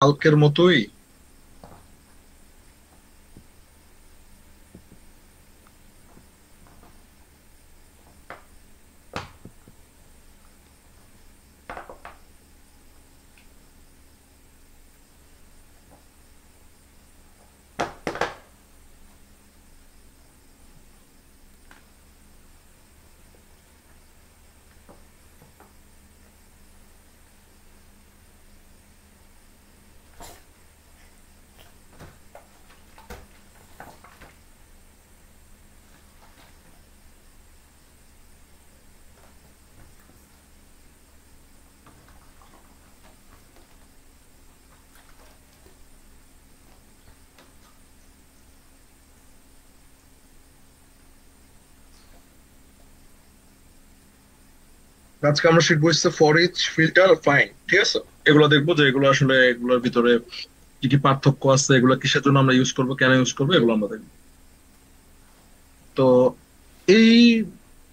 কালকের মতোই। আজকে আমরা শিখবো হচ্ছে ফর ইচ ফিল্টার ফাইন, ঠিক আছে। এগুলো দেখবো যে এগুলো আসলে এগুলোর ভিতরে কি কি পার্থক্য আছে, এগুলো কিসের জন্য আমরা ইউজ করবো, কেন ইউজ করবো, এগুলো আমরা দেখবো। তো এই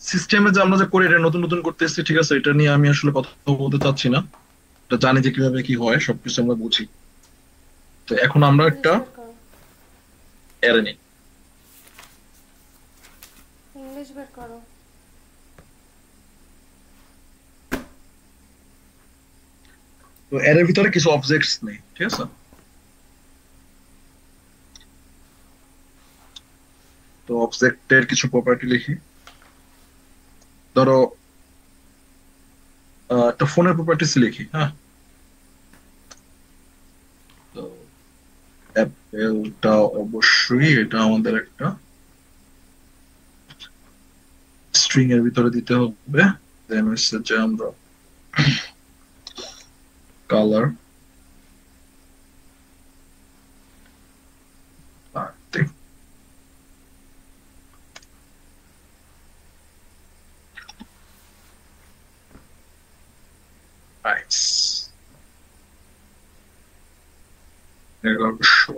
সিস্টেমে যে আমরা যে করি, এটা নতুন নতুন করতেছি, ঠিক আছে। এটা নিয়ে আমি আসলে কথা বলতে চাচ্ছি না। এটা জানি যে কিভাবে কি হয়, সবকিছু আমরা বুঝি। তো এখন আমরা ইংলিশ একটা বের করো। অ্যারে নিই। ইংলিশ বের করো। তো অ্যারের ভিতরে কিছু অবজেক্টস নেই, ঠিক আছে। তো অবজেক্টের কিছু প্রপার্টি লিখি। ধরো একটা ফোনের প্রপার্টিস লিখি, হ্যাঁ। তো অ্যাপেলটা অবশ্যই এটা আমাদের একটা স্ট্রিং এর ভিতরে দিতে হবে। দেন হচ্ছে যে আমরা কালার প্রাইস 1100।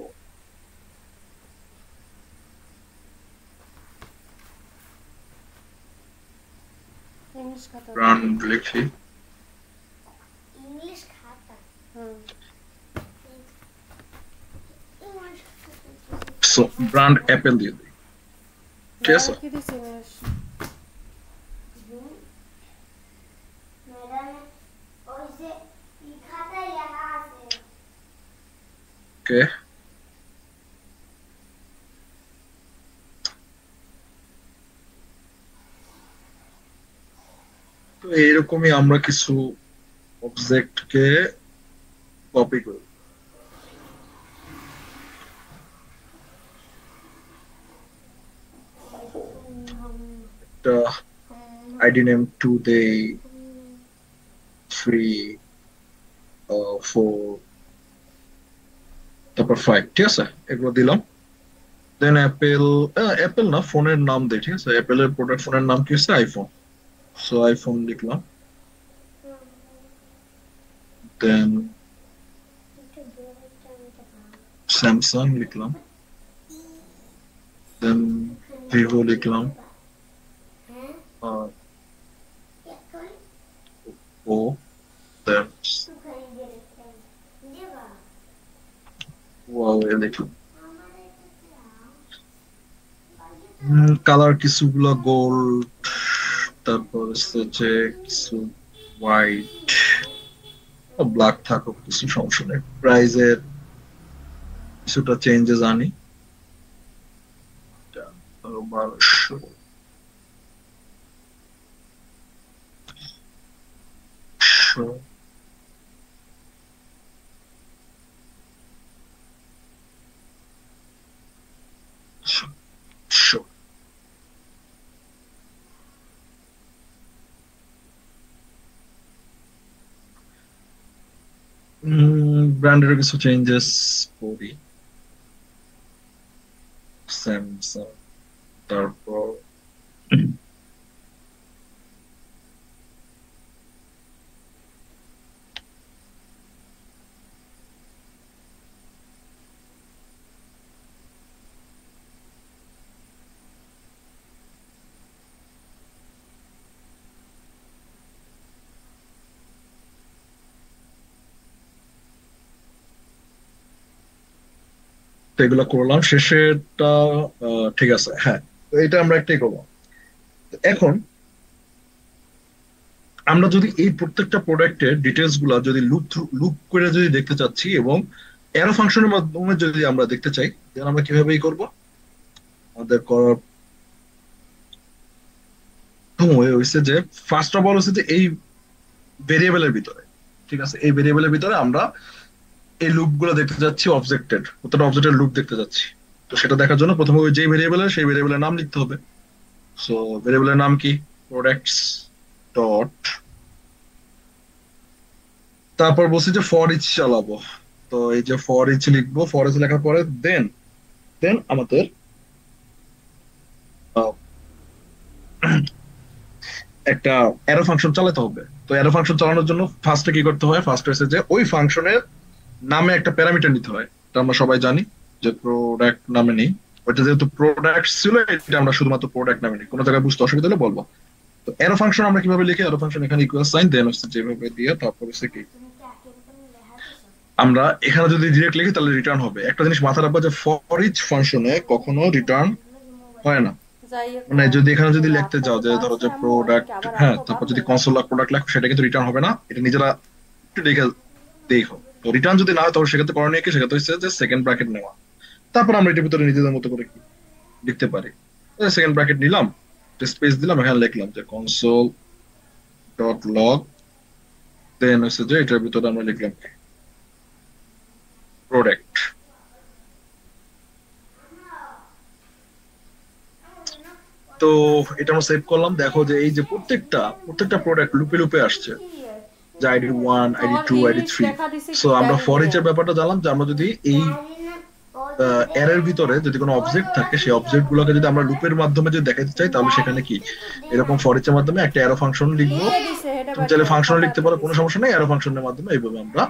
ইংলিশ খাতা দাও। ব্র্যান্ড লিখি। ইংলিশ খাতা। হুম। ইংলিশ সো ব্র্যান্ড অ্যাপেল দিয়ে দিই, ঠিক আছে। ব্র্যান্ড কি দিস ইংলিশ? ম্যাডাম, ওই যে খাতায় লেখা আছে। ওকে। তো এইরকমই আমরা কিছু অবজেক্টকে কপি করি। একটা আইডি নেম 2 দেই, 3, 4, তারপর 5, ঠিক আছে। এগুলো দিলাম। দেন অ্যাপেল, অ্যাপেল না, ফোনের নাম দেই, ঠিক আছে। অ্যাপেলের প্রোডাক্ট ফোনের নাম কি হচ্ছে আইফোন। সো আইফোন লিখলাম। দেন স্যামসাং লিখলাম। দেন ভিভো লিখলাম। হ্যাঁ, আর এখন ও, দেন ওখানে গিয়ে লিখলাম। দেবা, হুয়াওয়ে লিখলাম। আমার এটা দাও। কালার কিছুগুলো গোল্ড, তারপর হচ্ছে যে কিছু হোয়াইট, ব্ল্যাক থাকুক, কিছু সমস্যা নেই। প্রাইজের কিছুটা চেঞ্জেস আনি। ধরো 1200। ব্র্যান্ডের কিছু চেঞ্জেস করি। স্যামসাং, তারপর তো এগুলো করলাম, শেষেরটা ঠিক আছে, হ্যাঁ। তো এটা আমরা একটাই করবো। তো এখন আমরা যদি এই প্রত্যেকটা প্রোডাক্টের ডিটেলস গুলা যদি লুপ করে যদি দেখতে চাচ্ছি এবং অ্যারো ফাংশনের মাধ্যমে যদি আমরা দেখতে চাই, তাহলে আমরা কিভাবে করব? আমাদের করার প্রথম ওয়ে হচ্ছে যে, ফার্স্ট অফ অল হচ্ছে যে এই ভেরিয়েবলের ভিতরে, ঠিক আছে, এই ভেরিয়েবলের ভিতরে আমরা এই লুপ গুলো দেখতে যাচ্ছি, অবজেক্টের প্রত্যেকটা অবজেক্টের লুপ দেখতে যাচ্ছি। তো সেটা দেখার জন্য প্রথমে ওই যে ভেরিয়েবলের সেই ভেরিয়েবলের নাম লিখতে হবে। সো ভেরিয়েবলের নাম কি? প্রোডাক্টস ডট, তারপর বলছি যে ফর ইচ চালাবো। তো এই যে ফর ইচ লিখবো, ফর ইচ লেখার পরে দেন দেন আমাদের আহ, একটা অ্যারো ফাংশন চালাতে হবে। তো অ্যারো ফাংশন চালানোর জন্য ফার্স্টে কি করতে হয়? ফার্স্ট হচ্ছে যে ওই ফাংশনের নামে একটা প্যারামিটার নিতে হয়। এটা আমরা সবাই জানি যে প্রোডাক্ট নামে নেই। ওইটা যেহেতু প্রোডাক্ট ছিল, এটা আমরা শুধুমাত্র প্রোডাক্ট নামে নিই। কোনো জায়গায় বুঝতে অসুবিধা হলে বলবো। তো অ্যারো ফাংশন আমরা কিভাবে লিখি? অ্যারো ফাংশন এখানে ইকুয়াল সাইন দেন হচ্ছে যেভাবে দিয়ে, তারপর হচ্ছে কি তুমি কি আগে কোন লেখা দিছো? আমরা এখানে যদি ডিরেক্ট লিখি তাহলে রিটার্ন হবে। একটা জিনিস মাথায় রাখবো যে ফর ইচ ফাংশনে কখনো রিটার্ন হয় না। যাই হোক, মানে যদি এখানে যদি লিখতে রাস্তা যাও তো যে ধরো বাড়ছে, যে আম্মু প্রোডাক্ট, অনেককে আবার হ্যাঁ, রাখো তারপর যদি বাপরে। কনসোল প্রোডাক্ট লেখো, সেটা কিন্তু রিটার্ন হবে না। এটা নিজেরা একটু দেখে দেখো। তো রিটার্ন যদি না হয় তাহলে সেক্ষেত্রে করণীয় কি? সেক্ষেত্রে হচ্ছে যে সেকেন্ড ব্র্যাকেট নেওয়া। তারপর আমরা এটার ভিতরে নিজেদের মতো করে কি লিখতে পারি। সেকেন্ড ব্র্যাকেট নিলাম, স্পেস দিলাম, এখানে লিখলাম যে কনসোল ডট লগ, দেন হচ্ছে যে এটার ভিতরে আমরা লিখলাম প্রোডাক্ট। তো এটা আমরা সেভ করলাম। দেখো যে এই যে প্রত্যেকটা প্রোডাক্ট লুপে লুপে আসছে, যে আইডি 1, আইডি তোমার 2, আইডি ইংলিশ 3। লেখা দিছে সো কি আমরা জানি ফর না। ইচ এর ব্যাপারটা জানলাম যে আমরা যদি এই জানি না, ওদের এর ভিতরে যদি কোনো অবজেক্ট থাকে, সেই অবজেক্ট গুলোকে যদি আমরা লুপের মাধ্যমে যদি দেখাতে চাই, তাহলে সেখানে কি কিন্তু এরকম ফর ইচ এর মাধ্যমে একটা অ্যারো ফাংশন লিখবো। দিয়ে দিছে হেডে তুমি বের চাইলে কর, ফাংশন খাতা লিখতে দিয়ে পারো, কোনো দিছে। সমস্যা নেই। অ্যারো ফাংশনের মাধ্যমে এইভাবে আমরা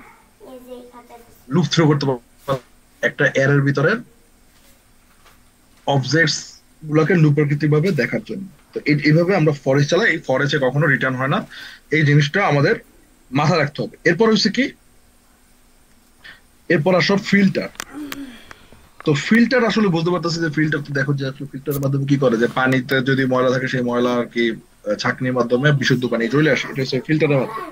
এই যে এই খাতা দিছে। লুপ থ্রু করতে পারবো একটা অ্যারের ভিতরে অবজেক্টস গুলোকে লুপাকৃতি ভাবে দেখার জন্য। তো এইভাবে আমরা ফরেস্ট চালাই। এই ফরেস্টে কখনো রিটার্ন হয় না, এই জিনিসটা আমাদের মাথায় রাখতে হবে। এরপর হচ্ছে কি, এরপর আসো ফিল্টার। তো ফিল্টার আসলে বুঝতে পারতেছি যে ফিল্টার, তো দেখো যে আসলে ফিল্টারের মাধ্যমে কি করে, যে পানিতে যদি ময়লা থাকে সেই ময়লা আর কি ছাঁকনির মাধ্যমে বিশুদ্ধ পানি চলে আসে। এটা হচ্ছে ফিল্টারের মাধ্যমে।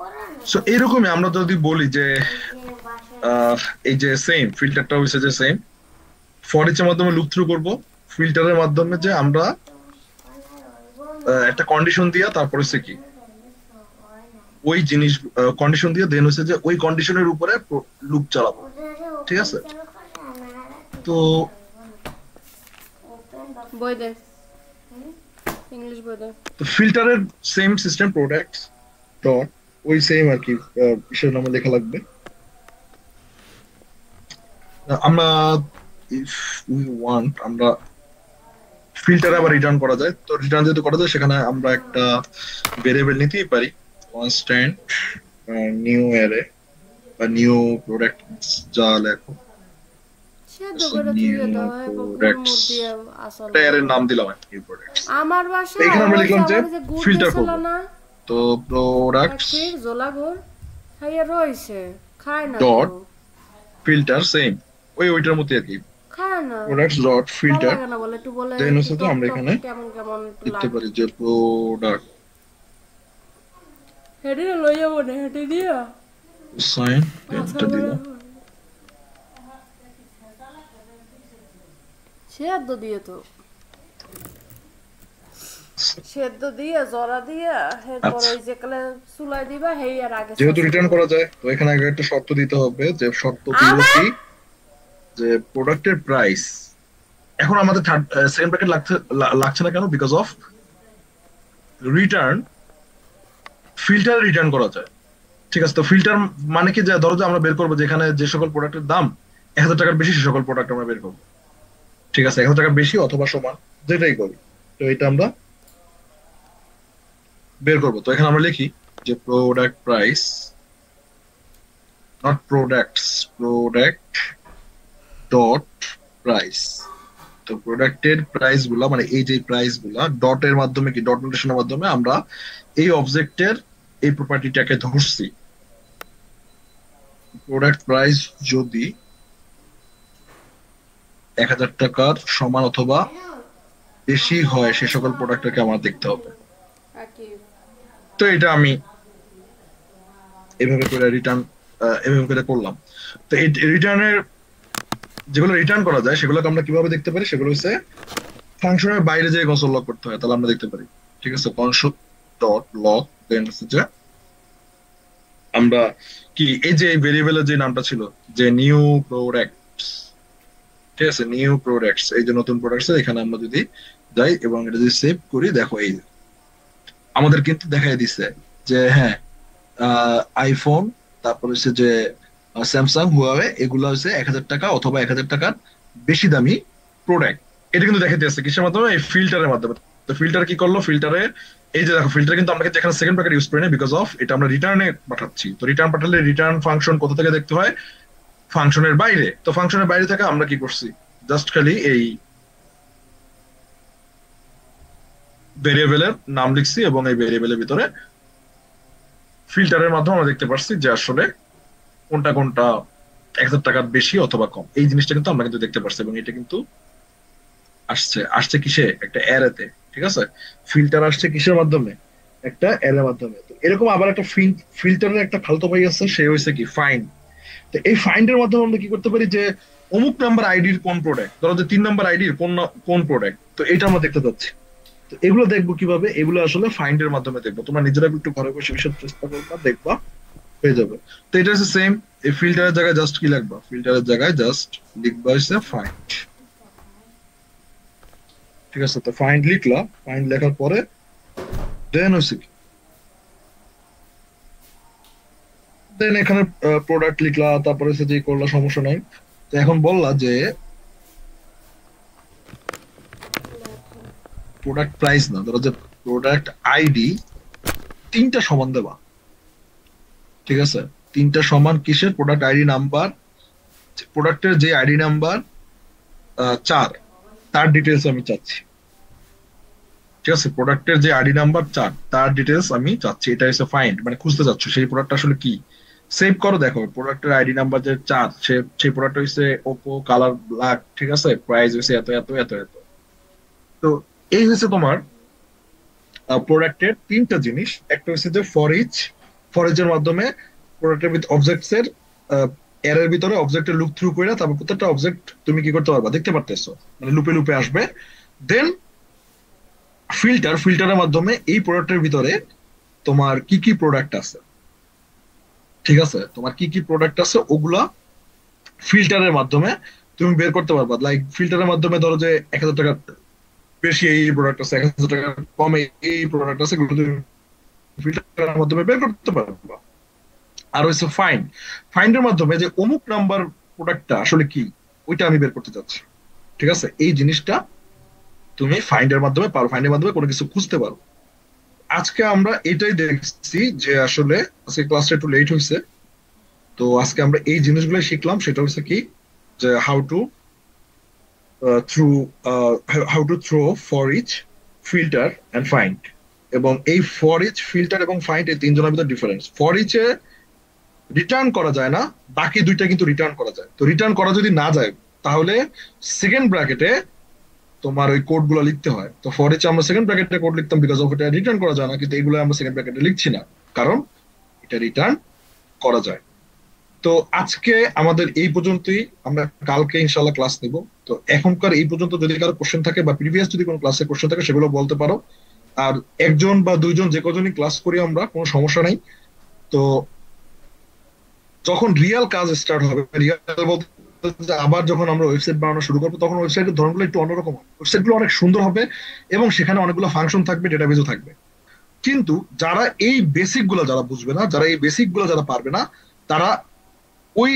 ওরা নেই। সো এইরকমই আমরা যদি বলি যে এই যে বাসায় আহ, এই যে সেম ফিল্টারটা হচ্ছে যে সেম ফর ইচ এর মাধ্যমে লুপ থ্রু করব, ফিল্টারের মাধ্যমে যে আমরা একটা কন্ডিশন দিয়া, তারপর হচ্ছে কি ওই জিনিস কন্ডিশন দিয়ে, দেন হচ্ছে যে ওই কন্ডিশনের উপরে লুপ চালাবো। ঠিক আছে। তো বই দে, ইংলিশ বই দে। তো ফিল্টারের সেম সিস্টেম, প্রোডাক্টস ডট, ওই সেম আর কি বিষয়ের নামে লেখা লাগবে। আমরা ইফ উই ওয়ান্ট, আমরা ফিল্টার আবার রিটার্ন করা যায়। তো রিটার্ন যেহেতু করা যায়, সেখানে আমরা একটা ভেরিয়েবল নিতেই পারি, কনস্ট্যান্ট নিউ অ্যারে বা নিউ প্রোডাক্ট যা লেখো। সে দোকানে নিউ তুই দাও গুড় মুড় প্রোডাক্টস, দিয়ে আসল এর নাম দিলাম নিউ প্রোডাক্টস। আমার তো বাসায় এখানে আমরা ওই যে লিখলাম যে আমার যে গুড় ফিল্টার দিছিল করব। না, তো এক প্রোডাক্টস ফির জোলা গুড় খাইয়া রইছে, খায় না ডট তো, ফিল্টার সেম ওইটার মধ্যে আর কি, খায় না, প্রোডাক্টস ডট ভালো ফিল্টার। লাগে না বলে, একটু বলে দেন একটু হচ্ছে যে টক আমরা টক এখানে কেমন কেমন একটু লিখতে লাগে। পারি যে প্রোডাক্ট হেডি লইয়া মনে হেডি দিয়া সাইন, আশা এটা করে দিলাম। সেদ্ধ দিয়ে তো, সেদ্ধ দিয়ে জরা দিয়ে এরপর আচ্ছা, ওই যে কালে চুলাই দিবা হেই আর আগে যেহেতু শেষ রিটার্ন করো। করা যায়, তো এখানে আগে একটা শর্ত দিতে হবে, যে শর্তটি হলো আবার কি, যে প্রোডাক্টের প্রাইস। এখন আমাদের সেকেন্ড ব্র্যাকেট লাগছে না কেন? Because of return, filter return করা যায়। ঠিক আছে। তো ফিল্টার মানে কি, যে ধরো যে আমরা বের করবো যেখানে যে সকল প্রোডাক্টের দাম 1,000 টাকার বেশি, সে সকল প্রোডাক্ট আমরা বের করবো। ঠিক আছে, 1,000 টাকা বেশি অথবা সমান, যেটাই করি। তো এটা আমরা বের করবো। তো এখানে আমরা লিখি যে product price, not products, product dot price. তো প্রোডাক্টের প্রাইস গুলা, মানে এই যে প্রাইস গুলা ডটের মাধ্যমে, কি ডট নোটেশনের মাধ্যমে আমরা এই অবজেক্টের এই প্রপার্টিটাকে ধরছি। প্রোডাক্ট প্রাইস যদি 1,000 টাকার সমান অথবা বেশি হয় সে সকল প্রোডাক্টকে আমার দেখতে হবে। আকিব। তো এটা আমি এভাবে করে রিটার্ন এভাবে করে করলাম। তো এই রিটার্নের যেগুলো রিটার্ন করা যায় সেগুলোকে আমরা কিভাবে দেখতে পারি, সেগুলো হচ্ছে ফাংশনের বাইরে যে কনসোল লক করতে হয় তাহলে আমরা দেখতে পারি। ঠিক আছে, কনসোল ডট লক, দেন হচ্ছে যে আমরা কি এই যে ভেরিয়েবলের যে নামটা ছিল যে নিউ প্রোডাক্টস, ঠিক আছে, নিউ প্রোডাক্টস, এই যে নতুন প্রোডাক্টস এখানে আমরা যদি যাই এবং এটা যদি সেভ করি, দেখো এই আমাদের কিন্তু দেখাই দিচ্ছে যে হ্যাঁ আইফোন, তারপর হচ্ছে যে স্যামসাং, হুয়াওয়ে, এগুলো হচ্ছে 1,000 টাকা অথবা 1,000 টাকার বেশি দামি প্রোডাক্ট। এটা কিন্তু দেখাতে আসছে কিসের মাধ্যমে, এই ফিল্টারের মাধ্যমে। তো ফিল্টার কি করলো, ফিল্টারে এই যে দেখো ফিল্টার কিন্তু আমরা যেখানে সেকেন্ড ব্র্যাকেট ইউজ করি না, বিকজ অফ এটা আমরা রিটার্নে পাঠাচ্ছি। তো রিটার্ন পাঠালে রিটার্ন ফাংশন কোথা থেকে দেখতে হয়, ফাংশনের বাইরে। তো ফাংশনের বাইরে থেকে আমরা কি করছি, জাস্ট খালি এই ভেরিয়েবলের নাম লিখছি এবং এই ভেরিয়েবলের ভিতরে ফিল্টারের মাধ্যমে আমরা দেখতে পারছি যে আসলে কোনটা কোনটা 1,000 টাকার বেশি অথবা কম, এই জিনিসটা কিন্তু আমরা কিন্তু দেখতে পারছি। এবং এটা কিন্তু আসছে আসছে কিসে, একটা অ্যারেতে। ঠিক আছে, ফিল্টার আসছে কিসের মাধ্যমে, একটা অ্যারের মাধ্যমে। তো এরকম আবার একটা ফিল্টারের একটা খালতো ভাই আছে, সে হয়েছে কি ফাইন্ড। তো এই ফাইন্ডের মাধ্যমে আমরা কি করতে পারি যে অমুক নাম্বার আইডির কোন প্রোডাক্ট, ধরো যে 3 নাম্বার আইডির কোন কোন প্রোডাক্ট, তো এটা আমরা দেখতে পাচ্ছি। তো এগুলো দেখবো কিভাবে, এগুলো আসলে ফাইন্ডের মাধ্যমে দেখবো। তোমরা নিজেরা একটু ঘরে বসে বিষয় চেষ্টা করবা, দেখবা হয়ে যাবে। তো এটা হচ্ছে সেম, এই ফিল্টারের জায়গায় জাস্ট কি লিখবা, ফিল্টারের জায়গায় জাস্ট লিখবা হচ্ছে ফাইন্ড। ঠিক আছে, তো ফাইন্ড লিখলা, ফাইন্ড লেখার পরে দেন হচ্ছে কি, দেন এখানে প্রোডাক্ট লিখলা, তারপরে হচ্ছে যে করলা, সমস্যা নাই। তো এখন বললা যে প্রোডাক্ট প্রাইস না, ধরো যে প্রোডাক্ট আইডি 3টা সমান দেবা। ঠিক আছে, 3টা সমান কিসের, প্রোডাক্ট আইডি নাম্বার, প্রোডাক্টের যে আইডি নাম্বার 4, তার ডিটেলস আমি চাচ্ছি। ঠিক আছে, প্রোডাক্টের যে আইডি নাম্বার 4 তার ডিটেলস আমি চাচ্ছি। এটা হচ্ছে ফাইন্ড, মানে খুঁজতে চাচ্ছ সেই প্রোডাক্ট আসলে কি। সেভ করো, দেখো প্রোডাক্টের আইডি নাম্বার যে 4, সেই প্রোডাক্ট হচ্ছে ওপো কালার ব্ল্যাক। ঠিক আছে, প্রাইস হচ্ছে এত এত এত এত। তো এই হচ্ছে তোমার প্রোডাক্টের 3টা জিনিস। একটা হচ্ছে যে ফর ইচ এর মাধ্যমে প্রোডাক্টের অবজেক্টস এর এর ভিতরে অবজেক্টের লুপ থ্রু করে তারপর প্রত্যেকটা অবজেক্ট তুমি কি করতে পারবা, দেখতে পারতেছো, মানে লুপে লুপে আসবে। দেন ফিল্টারের মাধ্যমে এই প্রোডাক্টের ভিতরে তোমার কি কি প্রোডাক্ট আছে, ঠিক আছে, তোমার কি কি প্রোডাক্ট আছে ওগুলা ফিল্টারের মাধ্যমে তুমি বের করতে পারবা। লাইক ফিল্টারের মাধ্যমে ধরো যে 1,000 টাকা বেশি এই প্রোডাক্ট আছে, 1,000 টাকা কমে এই প্রোডাক্ট আছে, এগুলো তুমি ফিল্টারের মাধ্যমে বের করতে পারবা। আর হচ্ছে ফাইন্ডের মাধ্যমে যে অমুক নাম্বার প্রোডাক্টটা আসলে কি, ওইটা আমি বের করতে চাচ্ছি। ঠিক আছে, এই জিনিসটা তুমি ফাইন্ডের মাধ্যমে পারো, ফাইন্ডের মাধ্যমে কোনো কিছু খুঁজতে পারো। আজকে আমরা এটাই দেখছি যে আসলে আজকে ক্লাসটা একটু লেট হয়েছে। তো আজকে আমরা এই জিনিসগুলো শিখলাম, সেটা হচ্ছে কি যে how to throw for each, filter and find. এবং এই ফর ইচ, ফিল্টার এবং ফাইন্ড, এই 3জনের ভিতরে ডিফারেন্স। ফর ইচে রিটার্ন করা যায় না, বাকি 2টা কিন্তু রিটার্ন করা যায়। তো রিটার্ন করা যদি না যায় তাহলে সেকেন্ড ব্র্যাকেটে তোমার ওই কোড গুলো লিখতে হয়। তো ফর ইচ আমরা সেকেন্ড ব্র্যাকেটে কোড লিখতাম, বিকজ অফ এটা রিটার্ন করা যায় না, কিন্তু এগুলো আমরা সেকেন্ড ব্র্যাকেটে লিখছি না, কারণ এটা রিটার্ন করা যায়। তো আজকে আমাদের এই পর্যন্তই, আমরা কালকে ইনশাল্লাহ ক্লাস নিব। তো এখনকার এই পর্যন্ত যদি কারো কোশ্চেন থাকে বা প্রিভিয়াস যদি কোনো ক্লাসে কোশ্চেন থাকে সেগুলো বলতে পারো। আর 1জন বা 2জন যে কজনই ক্লাস করি আমরা, কোনো সমস্যা নাই। তো যখন রিয়াল কাজ স্টার্ট হবে, রিয়াল বলতে যে আবার যখন আমরা ওয়েবসাইট বানানো শুরু করবো, তখন ওয়েবসাইটের ধরনগুলো একটু অন্যরকম হবে, ওয়েবসাইট গুলো অনেক সুন্দর হবে এবং সেখানে অনেকগুলো ফাংশন থাকবে, ডেটাবেজও থাকবে। কিন্তু যারা এই বেসিক গুলো যারা বুঝবে না, যারা এই বেসিক গুলো যারা পারবে না, তারা ওই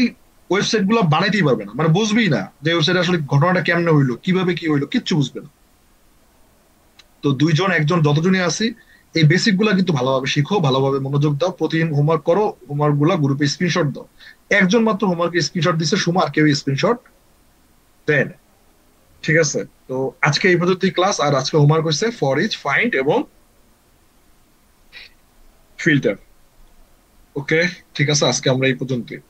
ওয়েবসাইট গুলো বানাইতেই পারবে না, মানে বুঝবেই না যে ওয়েবসাইট আসলে ঘটনাটা কেমনে হইলো, কিভাবে কি হইলো, কিচ্ছু বুঝবে না। তো 2জন 1জন যতজনই আছি, এই বেসিক গুলা কিন্তু ভালোভাবে শিখো, ভালোভাবে মনোযোগ দাও, প্রতিদিন হোমওয়ার্ক করো, হোমওয়ার্ক গুলা গ্রুপে স্ক্রিনশট দাও। 1জন মাত্র হোমওয়ার্কে স্ক্রিনশট দিচ্ছে, সুমা, আর কেউ স্ক্রিনশট দেন। ঠিক আছে, তো আজকে এই পর্যন্তই ক্লাস। আর আজকে হোমওয়ার্ক হচ্ছে ফর ইচ, ফাইন্ড এবং ফিল্টার। ওকে, ঠিক আছে, আজকে আমরা এই পর্যন্তই।